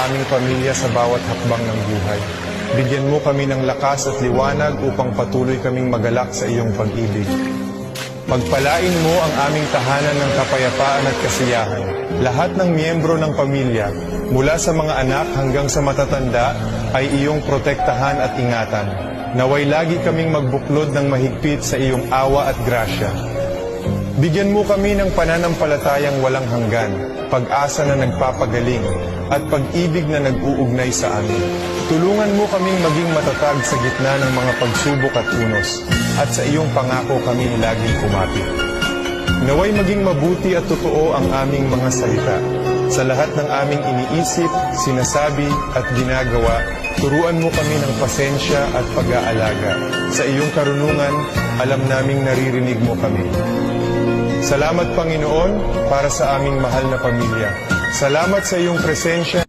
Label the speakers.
Speaker 1: aming pamilya sa bawat hakbang ng buhay. Bigyan mo kami ng lakas at liwanag upang patuloy kaming magalak sa iyong pag-ibig. Pagpalain mo ang aming tahanan ng kapayapaan at kasiyahan. Lahat ng miyembro ng pamilya, mula sa mga anak hanggang sa matatanda, ay iyong protektahan at ingatan. Naway lagi kaming magbuklod ng mahigpit sa iyong awa at grasya. Bigyan mo kami ng pananampalatayang walang hanggan, pag-asa na nagpapagaling, at pag-ibig na nag-uugnay sa amin. Tulungan mo kaming maging matatag sa gitna ng mga pagsubok at unos, at sa iyong pangako kami laging kumapit. Naway maging mabuti at totoo ang aming mga salita. Sa lahat ng aming iniisip, sinasabi at ginagawa, turuan mo kami ng pasensya at pag-aalaga. Sa iyong karunungan, alam naming naririnig mo kami. Salamat Panginoon para sa aming mahal na pamilya. Salamat sa iyong presensya.